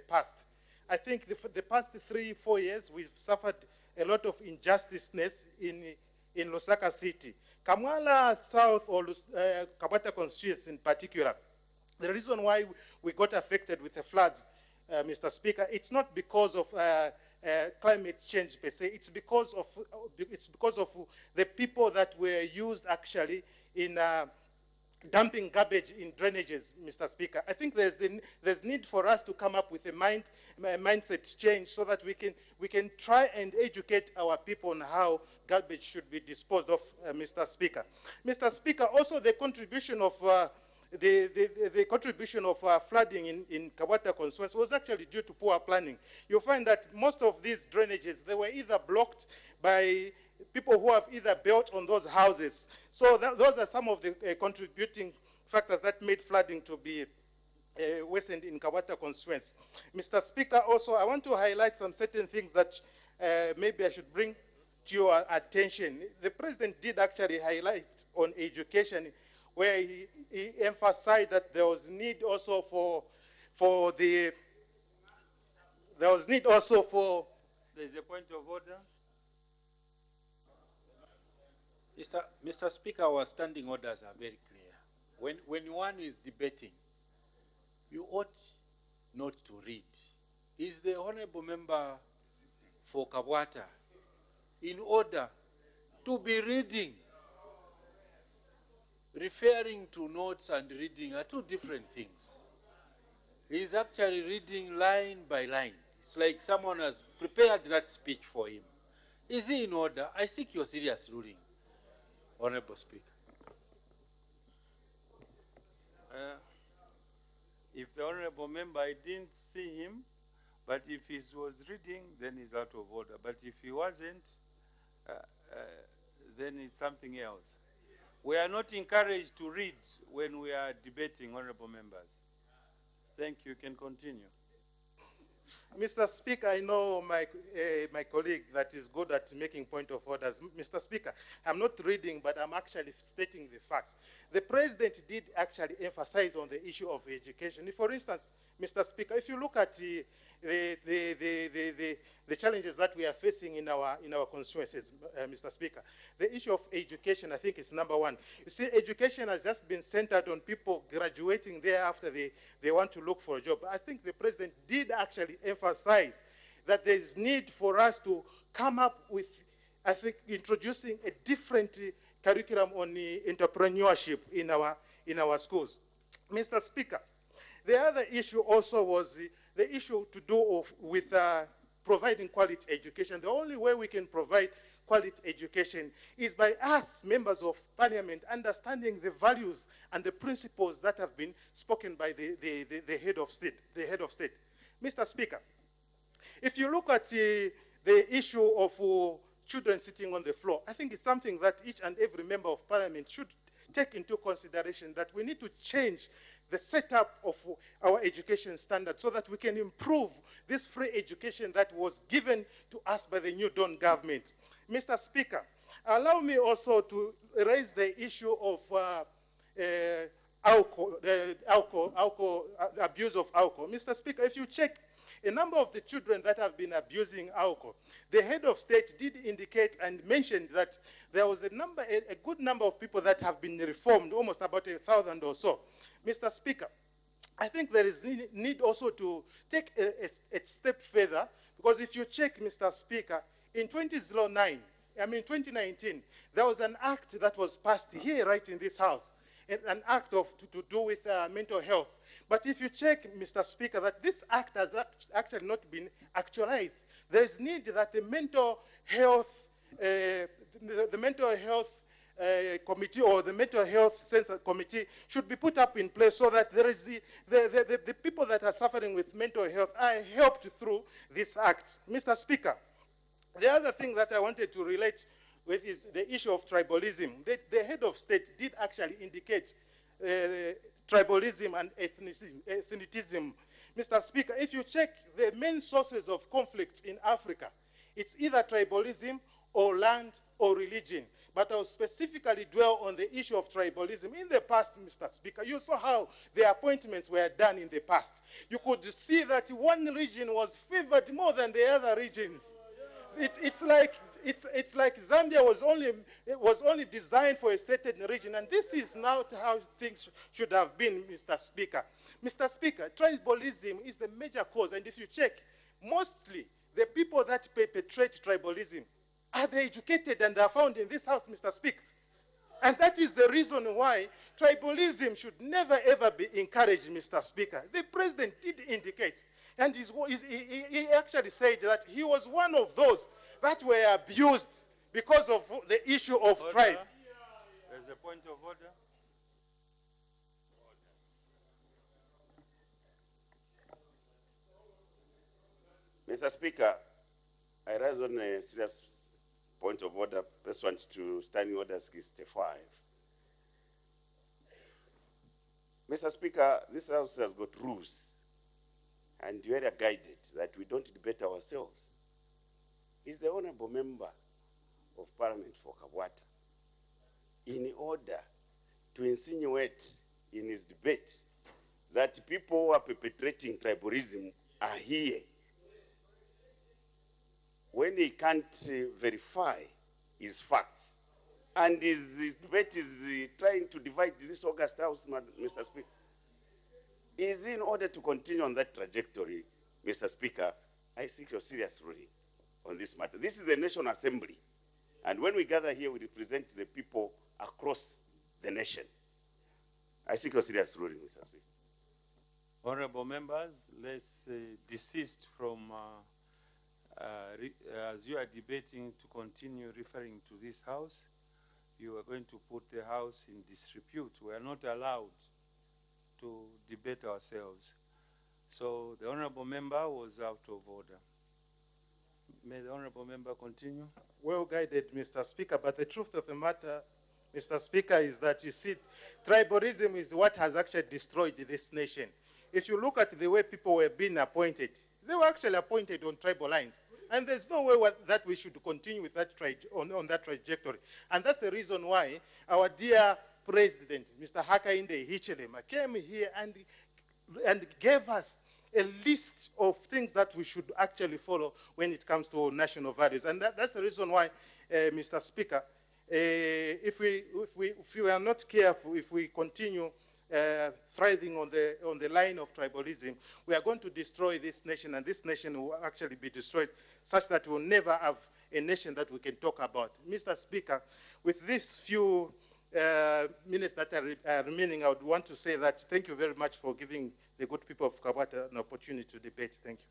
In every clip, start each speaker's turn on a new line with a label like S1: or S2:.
S1: past. I think the past 3-4 years, we've suffered a lot of injusticeness in Lusaka City. Kamwala South or Kabata constituency in particular, the reason why we got affected with the floods, Mr. Speaker, it's not because of climate change per se. It's because of the people that were used actually in dumping garbage in drainages, Mr. Speaker. I think there's need for us to come up with a mindset change so that we can try and educate our people on how garbage should be disposed of, Mr. Speaker. Mr. Speaker, also the contribution of flooding in Kabata constituency was actually due to poor planning. You'll find that most of these drainages, they were either blocked by people who have either built on those houses. So those are some of the contributing factors that made flooding to be worsened in Kabata constituency. Mr. Speaker, also I want to highlight some certain things that maybe I should bring to your attention. The President did actually highlight on education, where he emphasized that there was need also there's
S2: a point of order.
S3: Mr. Speaker, our standing orders are very clear. When one is debating, you ought not to read. Is the honorable member for Kabwata in order to be reading? Referring to notes and reading are two different things. He's actually reading line by line. It's like someone has prepared that speech for him. Is he in order? I seek your serious ruling, Honorable Speaker.
S2: If the honorable member, I didn't see him, but if he was reading, then he's out of order. But if he wasn't, then it's something else. We are not encouraged to read when we are debating, honorable members. Thank you. You can continue.
S1: Mr. Speaker, I know my colleague that is good at making point of orders. Mr. Speaker, I'm not reading, but I'm actually stating the facts. The President did actually emphasize on the issue of education. For instance, Mr. Speaker, if you look at the challenges that we are facing in our constituencies, Mr. Speaker, the issue of education, I think, is number one. You see, education has just been centered on people graduating there after they want to look for a job. I think the President did actually emphasize that there is need for us to come up with, I think, introducing a different curriculum on entrepreneurship in our schools. Mr. Speaker, the other issue also was the issue to do with providing quality education. The only way we can provide quality education is by us, members of parliament, understanding the values and the principles that have been spoken by the head of state. Mr. Speaker, if you look at the issue of children sitting on the floor, I think it's something that each and every member of parliament should take into consideration, that we need to change the setup of our education standards so that we can improve this free education that was given to us by the New Dawn government. Mr. Speaker, allow me also to raise the issue of abuse of alcohol. Mr. Speaker, if you check a number of the children that have been abusing alcohol, the head of state did indicate and mentioned that there was a good number of people that have been reformed, almost about 1,000 or so. Mr. Speaker, I think there is need also to take a step further, because if you check, Mr. Speaker, in 2019, there was an act that was passed here right in this house, an act to do with mental health. But if you check, Mr. Speaker, that this act has actually not been actualized. There is need that the mental health, committee or the mental health censor committee should be put up in place so that there is the people that are suffering with mental health are helped through this act. Mr. Speaker, the other thing that I wanted to relate with is the issue of tribalism. The head of state did actually indicate tribalism and ethnicism. Mr. Speaker, if you check the main sources of conflicts in Africa, it's either tribalism or land or religion. But I'll specifically dwell on the issue of tribalism. In the past, Mr. Speaker, you saw how the appointments were done in the past. You could see that one region was favored more than the other regions. It's like Zambia was only designed for a certain region, and this is not how things should have been, Mr. Speaker. Mr. Speaker, tribalism is the major cause, and if you check, mostly the people that perpetrate tribalism are the educated and are found in this house, Mr. Speaker. And that is the reason why tribalism should never ever be encouraged, Mr. Speaker. The president did indicate, and he actually said that he was one of those that were abused because of the issue of tribe.
S2: There's a point of order.
S4: Mr. Speaker, I rise on a serious point of order pursuant to Standing Order 65. Mr. Speaker, this House has got rules, and you are guided that we don't debate ourselves. Is the Honourable Member of Parliament for Kabwata in order to insinuate in his debate that people who are perpetrating tribalism are here when he can't verify his facts? And his debate is trying to divide this August House, Mr. Speaker. Is in order to continue on that trajectory, Mr. Speaker, I seek your serious ruling on this matter. This is the National Assembly, and when we gather here, we represent the people across the nation. I seek your serious ruling, Mr. Speaker.
S2: Honorable members, let's desist from, as you are debating, to continue referring to this House. You are going to put the House in disrepute. We are not allowed to debate ourselves. So the Honorable Member was out of order. May the Honorable Member continue?
S1: Well guided, Mr. Speaker, but the truth of the matter, Mr. Speaker, is that, you see, tribalism is what has actually destroyed this nation. If you look at the way people were being appointed, they were actually appointed on tribal lines. And there's no way that we should continue with that on that trajectory. And that's the reason why our dear President, Mr. Hakainde Hichilema, came here and gave us a list of things that we should actually follow when it comes to national values. And that's the reason why, Mr. Speaker, if we are not careful, if we continue thriving on the line of tribalism, we are going to destroy this nation, and this nation will actually be destroyed such that we'll never have a nation that we can talk about. Mr. Speaker, with these few minutes that are remaining, I would want to say that thank you very much for giving the good people of Kabwata an opportunity to debate. Thank you.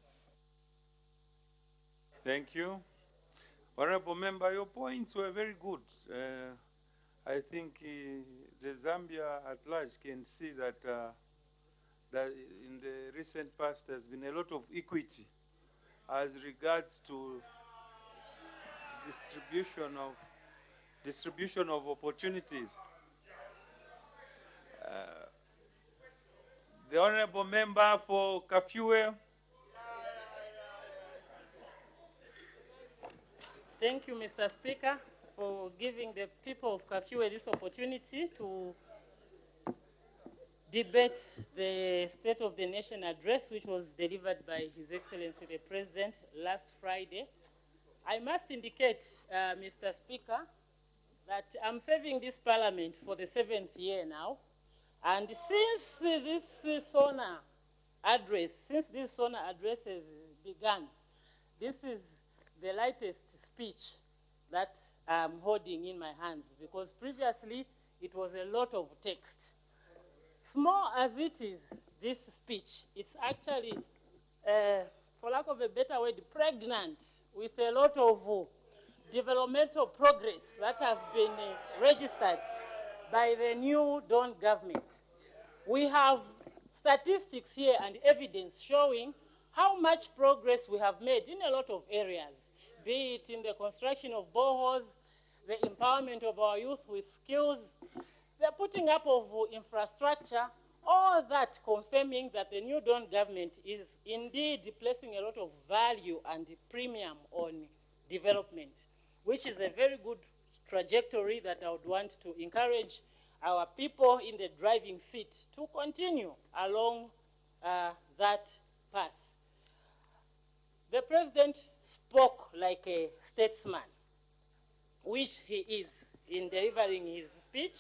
S2: Thank you. Honorable Member, your points were very good. I think the Zambia at large can see that, that in the recent past there's been a lot of equity as regards to distribution of opportunities. The Honorable Member for Kafue.
S5: Thank you, Mr. Speaker, for giving the people of Kafue this opportunity to debate the State of the Nation address, which was delivered by His Excellency the President last Friday. I must indicate, Mr. Speaker, that I'm serving this Parliament for the 7th year now, and since this SONA addresses began, this is the lightest speech that I'm holding in my hands, because previously it was a lot of text. Small as it is, this speech, it's actually, for lack of a better word, pregnant with a lot of developmental progress that has been registered by the new Dawn government. We have statistics here and evidence showing how much progress we have made in a lot of areas, be it in the construction of boreholes, the empowerment of our youth with skills, the putting up of infrastructure, all that confirming that the new Dawn government is indeed placing a lot of value and premium on development, which is a very good trajectory that I would want to encourage our people in the driving seat to continue along that path. The president spoke like a statesman, which he is in delivering his speech.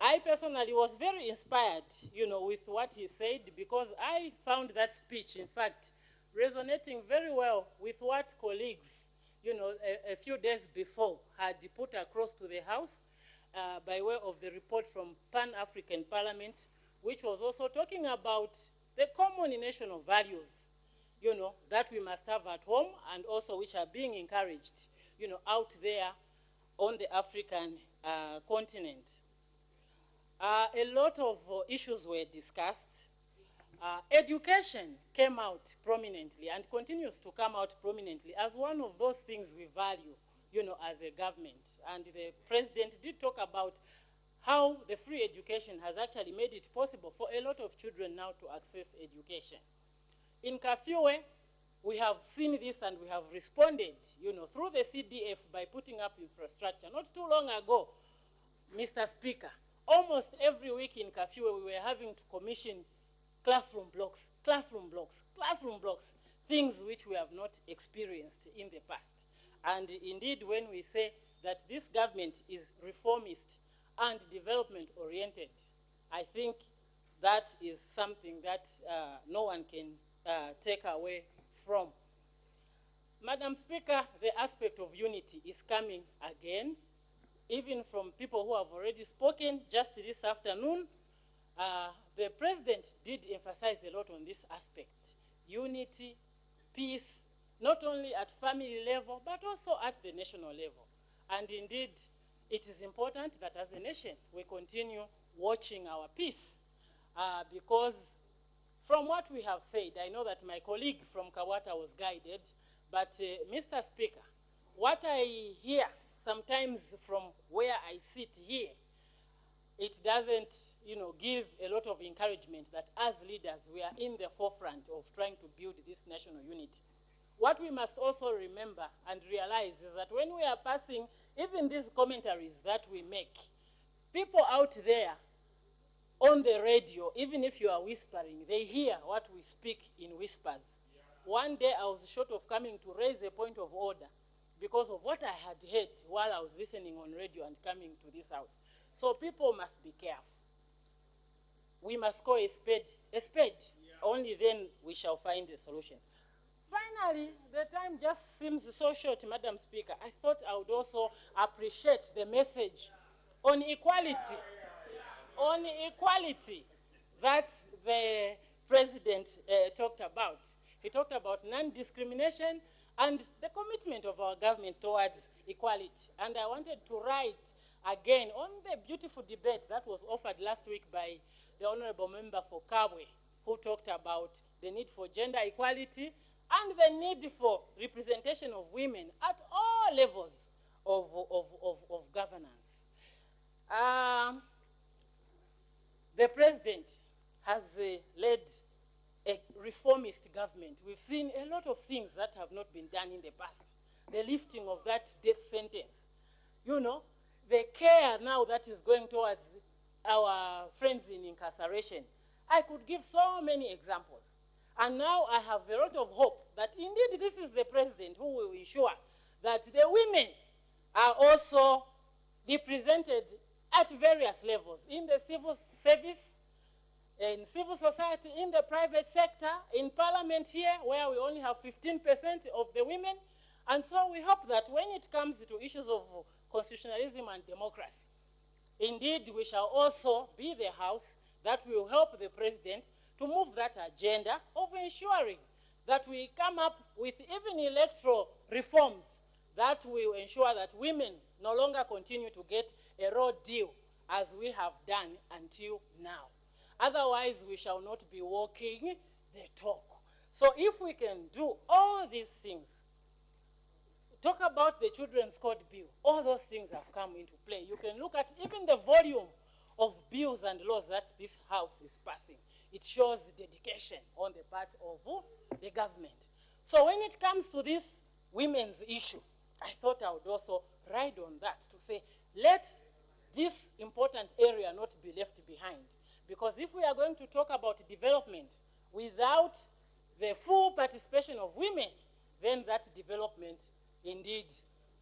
S5: I personally was very inspired, with what he said, because I found that speech, in fact, resonating very well with what colleagues, a few days before had put across to the House by way of the report from Pan-African Parliament, which was also talking about the common national values, that we must have at home and also which are being encouraged, out there on the African continent. A lot of issues were discussed. Education came out prominently and continues to come out prominently as one of those things we value, as a government. And the president did talk about how the free education has actually made it possible for a lot of children now to access education. In Kafue, we have seen this and we have responded, through the CDF by putting up infrastructure. Not too long ago, Mr. Speaker, almost every week in Kafue, we were having to commission classroom blocks, things which we have not experienced in the past. And indeed, when we say that this government is reformist and development-oriented, I think that is something that no one can take away from. Madam Speaker, the aspect of unity is coming again, even from people who have already spoken just this afternoon. The president did emphasize a lot on this aspect: unity, peace, not only at family level, but also at the national level. And indeed, it is important that as a nation, we continue watching our peace, because from what we have said, I know that my colleague from Kawata was guided, but Mr. Speaker, what I hear sometimes from where I sit here, it doesn't, give a lot of encouragement that as leaders, we are in the forefront of trying to build this national unity. What we must also remember and realize is that when we are passing even these commentaries that we make, people out there on the radio, even if you are whispering, they hear what we speak in whispers. One day I was short of coming to raise a point of order because of what I had heard while I was listening on radio and coming to this house. So people must be careful. We must call a spade a spade. Only then we shall find a solution. Finally, the time just seems so short, Madam Speaker. I thought I would also appreciate the message on equality. On equality that the president talked about. He talked about non-discrimination and the commitment of our government towards equality. And I wanted to write again on the beautiful debate that was offered last week by the Honorable Member for Kabwe, who talked about the need for gender equality and the need for representation of women at all levels of governance. The president has led a reformist government. We've seen a lot of things that have not been done in the past. The lifting of that death sentence. The care now that is going towards our friends in incarceration. I could give so many examples. And now I have a lot of hope that indeed this is the president who will ensure that the women are also represented at various levels, in the civil service, in civil society, in the private sector, in parliament here, where we only have 15% of the women. And so we hope that when it comes to issues of constitutionalism and democracy, indeed we shall also be the house that will help the president to move that agenda of ensuring that we come up with even electoral reforms that will ensure that women no longer continue to get a raw deal as we have done until now. Otherwise, we shall not be walking the talk. So if we can do all these things, talk about the Children's Code Bill, all those things have come into play. You can look at even the volume of bills and laws that this House is passing. It shows dedication on the part of the government. So when it comes to this women's issue, I thought I would also ride on that to say, let this important area not be left behind. Because if we are going to talk about development without the full participation of women, then that development indeed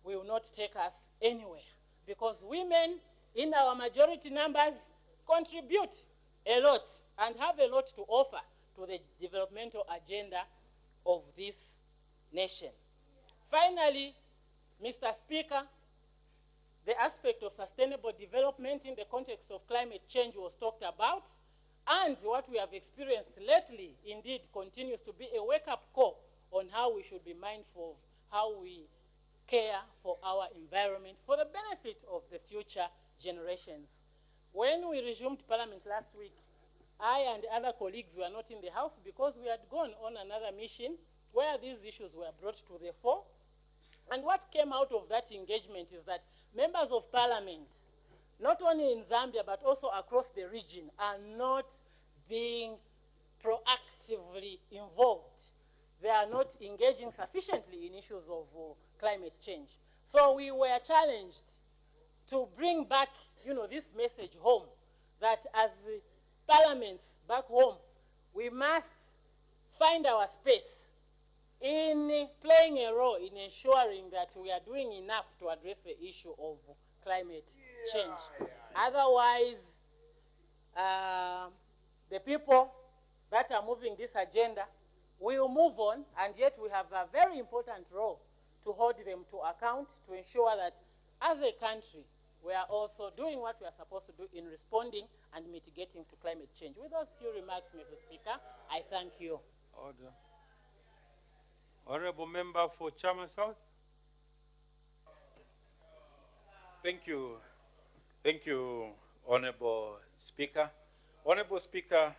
S5: will not take us anywhere. Because women in our majority numbers contribute a lot and have a lot to offer to the developmental agenda of this nation. Finally, Mr. Speaker, the aspect of sustainable development in the context of climate change was talked about, and what we have experienced lately indeed continues to be a wake-up call on how we should be mindful of how we care for our environment for the benefit of the future generations. When we resumed Parliament last week, I and other colleagues were not in the House because we had gone on another mission where these issues were brought to the fore. And what came out of that engagement is that members of Parliament, not only in Zambia but also across the region, are not being proactively involved. They are not engaging sufficiently in issues of climate change. So we were challenged to bring back, this message home, that as parliaments back home, we must find our space in playing a role in ensuring that we are doing enough to address the issue of climate change. Otherwise, the people that are moving this agenda will move on, and yet we have a very important role to hold them to account, to ensure that as a country, we are also doing what we are supposed to do in responding and mitigating to climate change. With those few remarks, Mr. Speaker, I thank you.
S2: Order. Honorable Member for Chama South.
S3: Thank you. Thank you, Honorable Speaker. Honorable Speaker,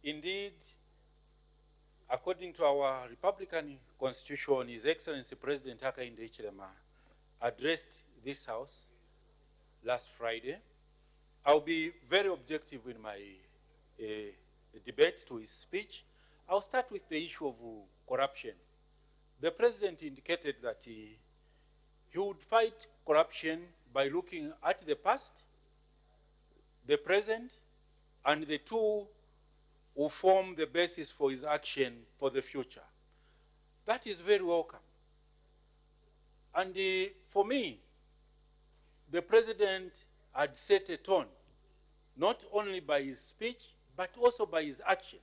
S3: indeed, according to our Republican Constitution, His Excellency President Hakainde Hichilema addressed this House last Friday. I'll be very objective in my debate to his speech. I'll start with the issue of corruption. The President indicated that he would fight corruption by looking at the past, the present, and the two will form the basis for his action for the future. That is very welcome. And for me, the President had set a tone, not only by his speech, but also by his actions.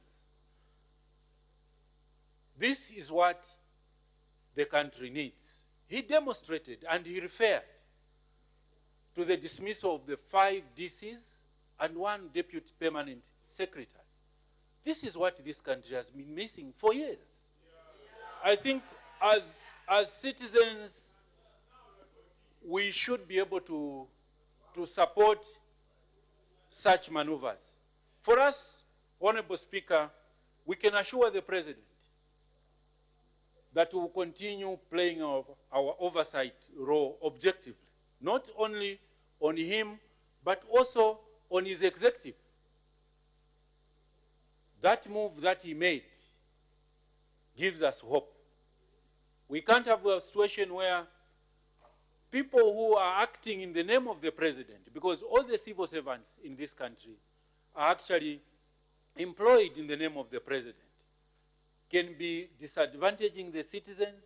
S3: This is what the country needs. He demonstrated and he referred to the dismissal of the 5 DCs and 1 deputy permanent secretary. This is what this country has been missing for years. I think as citizens, we should be able to support such maneuvers. For us, Honorable Speaker, we can assure the President that we will continue playing our oversight role objectively, not only on him, but also on his executive. That move that he made gives us hope. We can't have a situation where people who are acting in the name of the President, because all the civil servants in this country are actually employed in the name of the President, can be disadvantaging the citizens,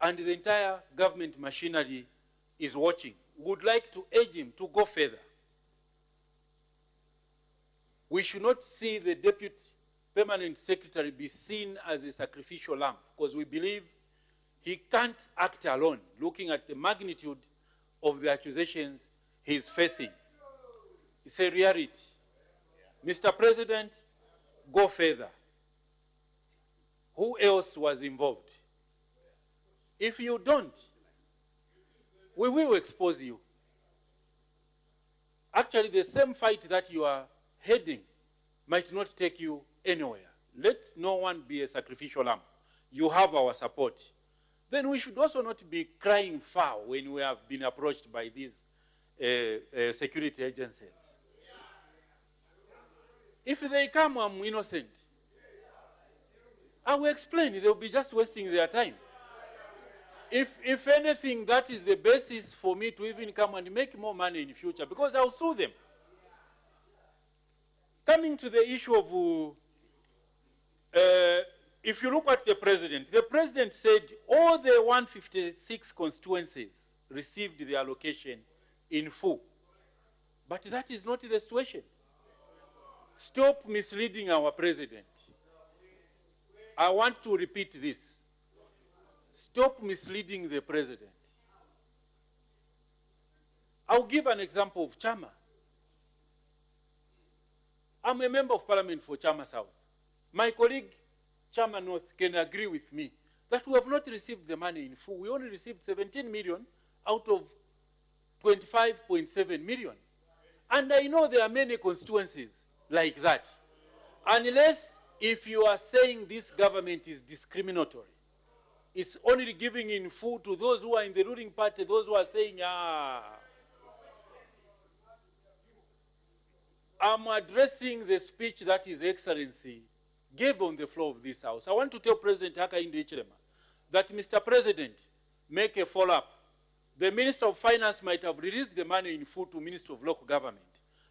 S3: and the entire government machinery is watching. We would like to urge him to go further. We should not see the deputy permanent secretary be seen as a sacrificial lamb, because we believe he can't act alone, looking at the magnitude of the accusations he's facing. It's a reality. Mr. President, go further. Who else was involved? If you don't, we will expose you. Actually, the same fight that you are heading might not take you anywhere. Let no one be a sacrificial lamb. You have our support. Then we should also not be crying foul when we have been approached by these security agencies. If they come, I'm innocent, I will explain. They'll be just wasting their time. If anything, that is the basis for me to even come and make more money in the future, because I'll sue them. Coming to the issue of, if you look at the president said all the 156 constituencies received the allocation in full. But that is not the situation. Stop misleading our president. I want to repeat this. Stop misleading the president. I'll give an example of Chama. I'm a member of parliament for Chama South. My colleague, Chama North, can agree with me that we have not received the money in full. We only received 17 million out of 25.7 million. And I know there are many constituencies like that. Unless if you are saying this government is discriminatory, it's only giving in full to those who are in the ruling party, those who are saying, I'm addressing the speech that His Excellency gave on the floor of this House. I want to tell President Hakainde Hichilema that, Mr. President, make a follow-up. The Minister of Finance might have released the money in full to Minister of Local Government,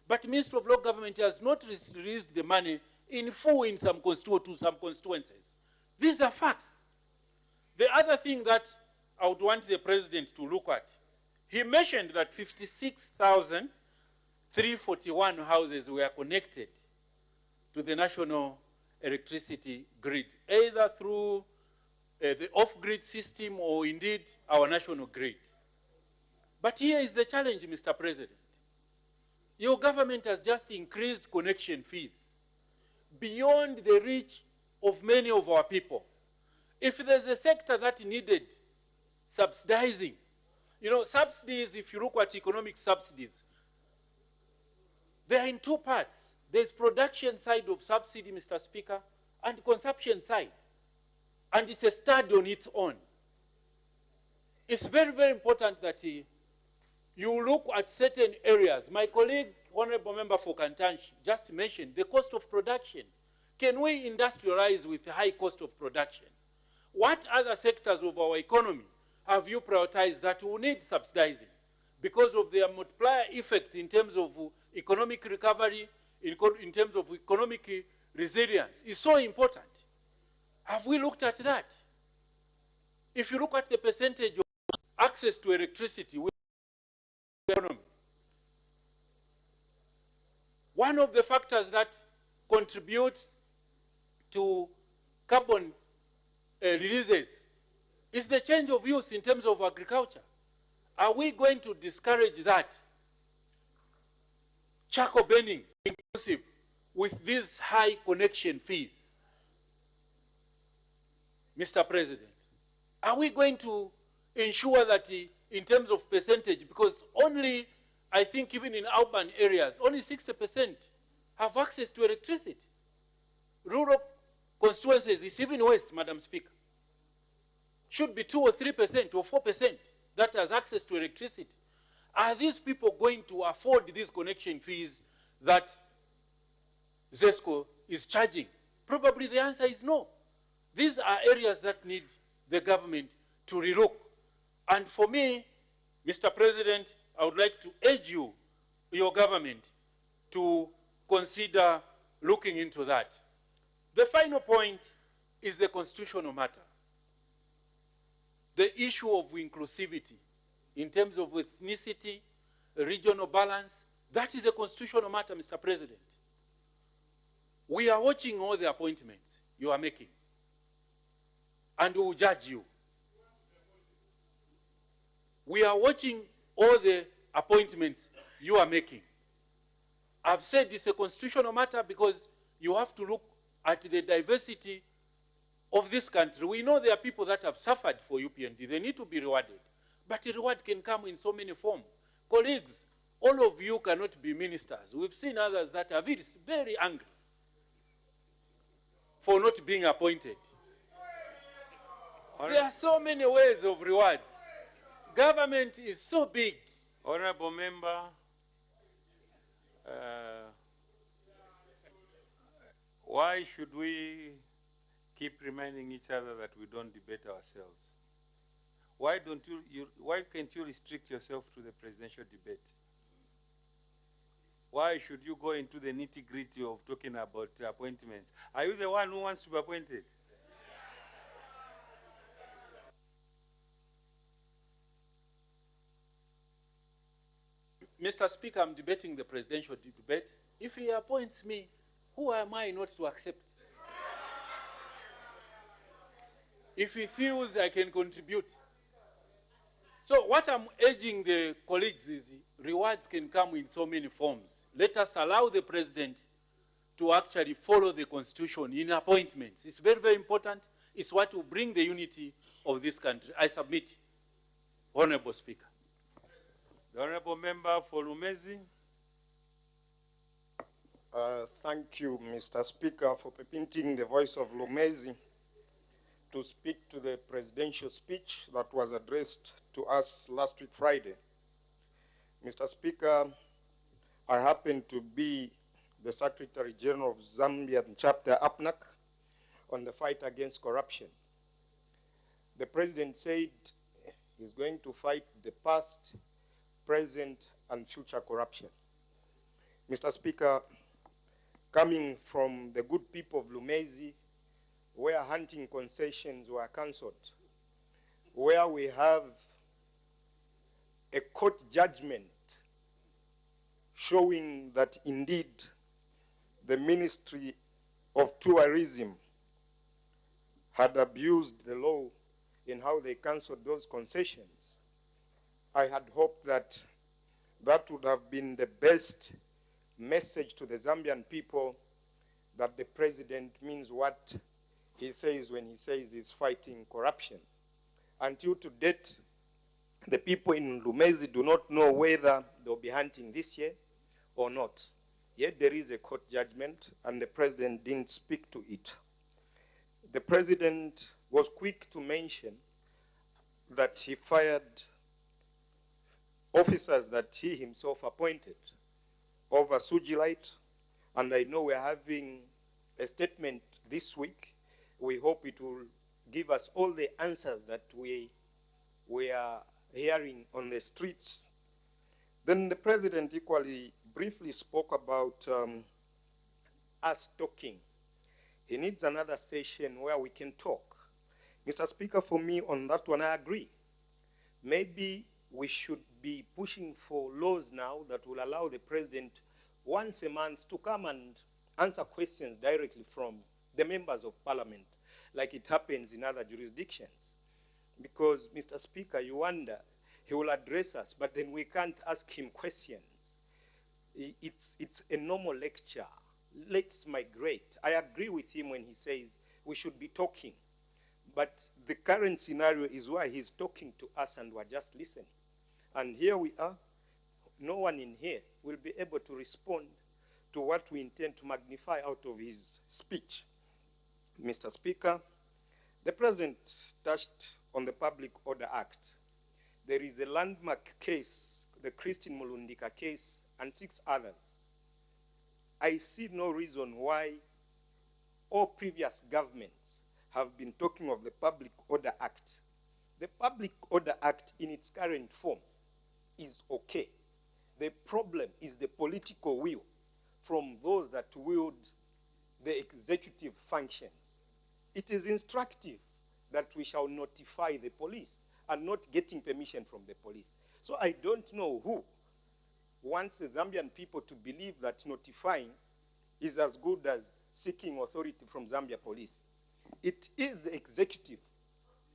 S3: but Minister of Local Government has not released the money in full in some constituencies. These are facts. The other thing that I would want the President to look at, he mentioned that 56,341 houses were connected to the national electricity grid, either through the off-grid system or indeed our national grid. But here is the challenge, Mr. President. Your government has just increased connection fees beyond the reach of many of our people. If there's a sector that needed subsidizing, subsidies, if you look at economic subsidies, they are in two parts. There's production side of subsidy, Mr. Speaker, and consumption side. And it's a study on its own. It's very, very important that you look at certain areas. My colleague, Honorable Member for Kantanshi, just mentioned the cost of production. Can we industrialize with high cost of production? What other sectors of our economy have you prioritized that will need subsidizing because of their multiplier effect in terms of economic recovery, in terms of economic resilience? Is so important. Have we looked at that? If you look at the percentage of access to electricity with the economy, one of the factors that contributes to carbon releases is the change of use in terms of agriculture. Are we going to discourage that? Charcoal burning inclusive with these high connection fees? Mr. President, are we going to ensure that in terms of percentage, because only, I think even in urban areas, only 60% have access to electricity. Rural constituencies is even worse, Madam Speaker. Should be 2 or 3% or 4% that has access to electricity. Are these people going to afford these connection fees that ZESCO is charging? Probably the answer is no. These are areas that need the government to relook. And for me, Mr. President, I would like to urge you, your government, to consider looking into that. The final point is the constitutional matter. The issue of inclusivity in terms of ethnicity, regional balance, that is a constitutional matter, Mr. President. We are watching all the appointments you are making, and we will judge you. We are watching all the appointments you are making. I've said it's a constitutional matter because you have to look at the diversity of this country. We know there are people that have suffered for UPND. They need to be rewarded. But a reward can come in so many forms. Colleagues, all of you cannot be ministers. We've seen others that are very angry for not being appointed. There are so many ways of rewards. Government is so big.
S2: Honorable Member, why should we keep reminding each other that we don't debate ourselves? Why why can't you restrict yourself to the presidential debate? Why should you go into the nitty-gritty of talking about appointments? Are you the one who wants to be appointed?
S3: Mr. Speaker, I'm debating the presidential debate. If he appoints me, who am I not to accept? If he feels I can contribute. So what I'm urging the colleagues is rewards can come in so many forms. Let us allow the president to actually follow the constitution in appointments. It's very, very important. It's what will bring the unity of this country. I submit, Honorable Speaker.
S2: The Honorable Member for Lumezi.
S6: Thank you, Mr. Speaker, for permitting the voice of Lumezi to speak to the presidential speech that was addressed to us last week, Friday. Mr. Speaker, I happen to be the Secretary General of Zambian chapter APNAC on the fight against corruption. The President said he's going to fight the past, present, and future corruption. Mr. Speaker, coming from the good people of Lumezi, where hunting concessions were cancelled, where we have a court judgment showing that indeed the Ministry of Tourism had abused the law in how they cancelled those concessions. I had hoped that that would have been the best message to the Zambian people, that the president means what he says when he says he's fighting corruption. Until to date, the people in Lumezi do not know whether they'll be hunting this year or not. Yet there is a court judgment, and the president didn't speak to it. The president was quick to mention that he fired officers that he himself appointed over Sujilite, and I know we're having a statement this week. We hope it will give us all the answers that we are hearing on the streets. Then the president equally briefly spoke about us talking. He needs another session where we can talk. Mr. Speaker, for me on that one, I agree. Maybe we should be pushing for laws now that will allow the president once a month to come and answer questions directly from the members of parliament, like it happens in other jurisdictions. Because, Mr. Speaker, you wonder, he will address us, but then we can't ask him questions. It's a normal lecture. Let's migrate. I agree with him when he says we should be talking. But the current scenario is where he's talking to us and we're just listening. And here we are. No one in here will be able to respond to what we intend to magnify out of his speech. Mr. Speaker, the President touched on the Public Order Act. There is a landmark case, the Christine Mulundika case, and 6 others. I see no reason why all previous governments have been talking of the Public Order Act. The Public Order Act in its current form is okay. The problem is the political will from those that wield the executive functions. It is instructive that we shall notify the police and not getting permission from the police. So I don't know who wants the Zambian people to believe that notifying is as good as seeking authority from Zambia police. It is the executive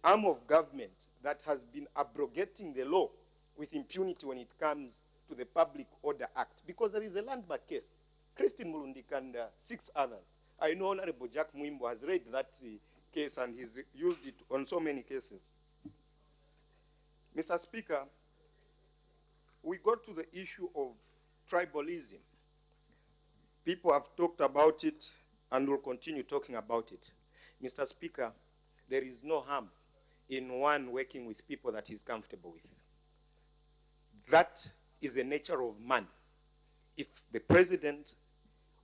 S6: arm of government that has been abrogating the law with impunity when it comes to the Public Order Act, because there is a landmark case, Christine Mulundika and 6 others. I know Honorable Jack Mwimbo has read that case and he's used it on so many cases. Mr. Speaker, we got to the issue of tribalism. People have talked about it and will continue talking about it. Mr. Speaker, there is no harm in one working with people that he's comfortable with. That is the nature of man. If the president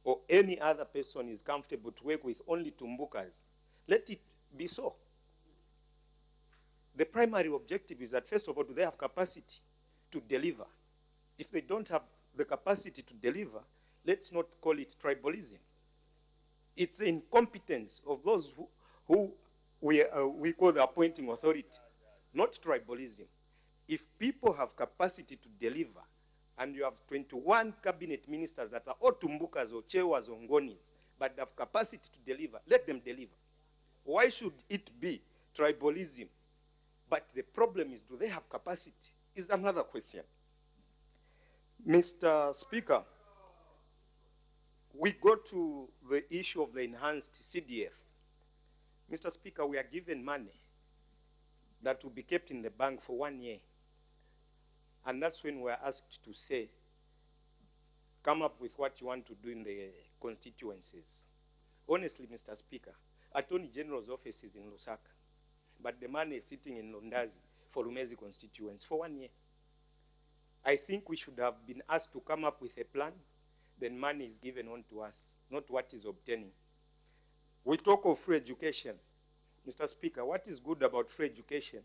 S6: or any other person is comfortable to work with only Tumbukas, let it be so. The primary objective is that, first of all, do they have capacity to deliver? If they don't have the capacity to deliver, let's not call it tribalism. It's the incompetence of those who we call the appointing authority, not tribalism. If people have capacity to deliver, and you have 21 cabinet ministers that are all tumbukas or chewas or ngonis, but have capacity to deliver, let them deliver. Why should it be tribalism? But the problem is, do they have capacity? Is another question. Mr. Speaker, we go to the issue of the enhanced CDF. Mr. Speaker, we are given money that will be kept in the bank for 1 year. And that's when we're asked to say, come up with what you want to do in the constituencies. Honestly, Mr. Speaker, Attorney General's office is in Lusaka, but the money is sitting in Londazi for Rumezi constituents for 1 year. I think we should have been asked to come up with a plan, then money is given on to us, not what is obtaining. We talk of free education. Mr. Speaker, what is good about free education?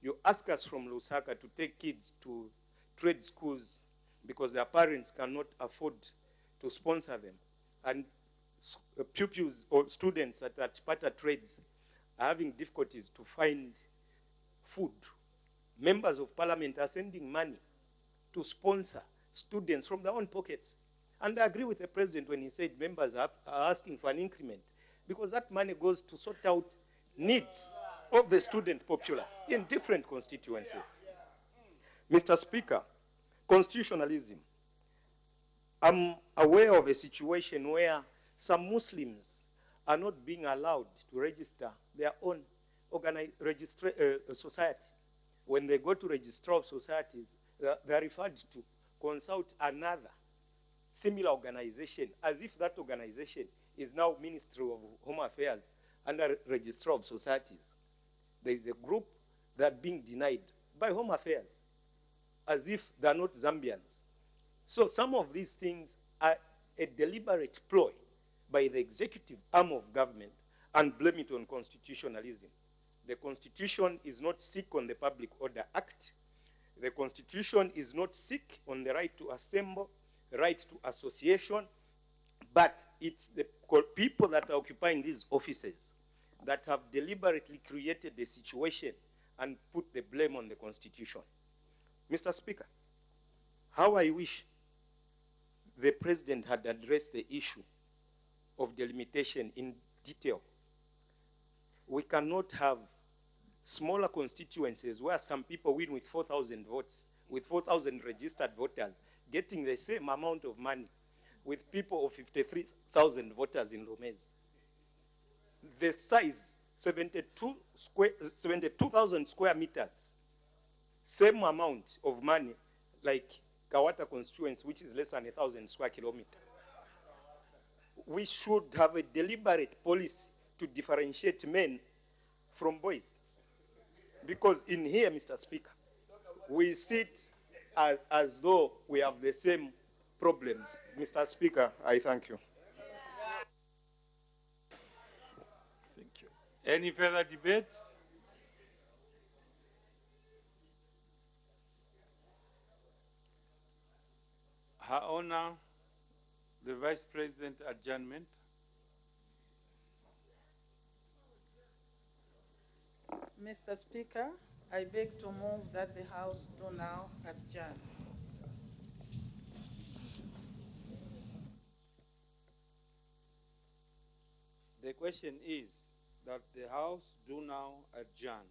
S6: You ask us from Lusaka to take kids to trade schools because their parents cannot afford to sponsor them. And pupils or students at Chipata trades are having difficulties to find food. Members of parliament are sending money to sponsor students from their own pockets. And I agree with the president when he said members are asking for an increment, because that money goes to sort out needs of the student populace in different constituencies. Mr. Speaker, constitutionalism. I'm aware of a situation where some Muslims are not being allowed to register their own society. When they go to registrar of societies, they're referred to consult another similar organization, as if that organization is now Ministry of Home Affairs under Registrar of Societies. There is a group that are being denied by Home Affairs, as if they're not Zambians. So some of these things are a deliberate ploy by the executive arm of government and blame it on constitutionalism. The Constitution is not sick on the Public Order Act. The Constitution is not sick on the right to assemble, right to association, but it's the people that are occupying these offices that have deliberately created the situation and put the blame on the Constitution. Mr. Speaker, how I wish the President had addressed the issue of delimitation in detail. We cannot have smaller constituencies where some people win with 4,000 votes, with 4,000 registered voters, getting the same amount of money with people of 53,000 voters in Rumezi. The size, 72,000 square meters, same amount of money like Kawata constituency, which is less than 1,000 square kilometers. We should have a deliberate policy to differentiate men from boys. Because in here, Mr. Speaker, we sit as though we have the same problems. Mr. Speaker, I thank you.
S2: Thank you. Any further debate? Her Honor, the Vice President, adjournment.
S7: Mr. Speaker, I beg to move that the House do now adjourn.
S2: The question is that the House do now adjourn.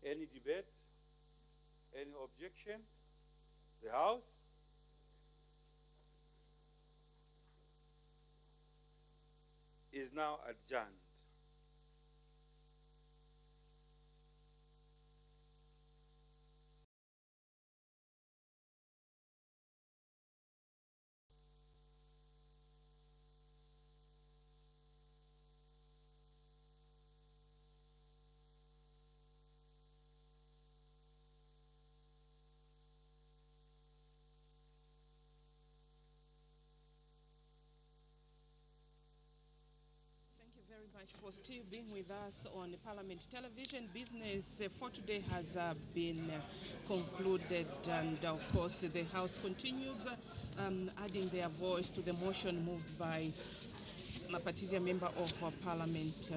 S2: Any debate? Any objection? The House? Is now adjourned.
S7: Thank you very much.
S8: much for still being with us on Parliament Television. Business for today has been concluded, and of course the House continues adding their voice to the motion moved by Mapatizia Member of Parliament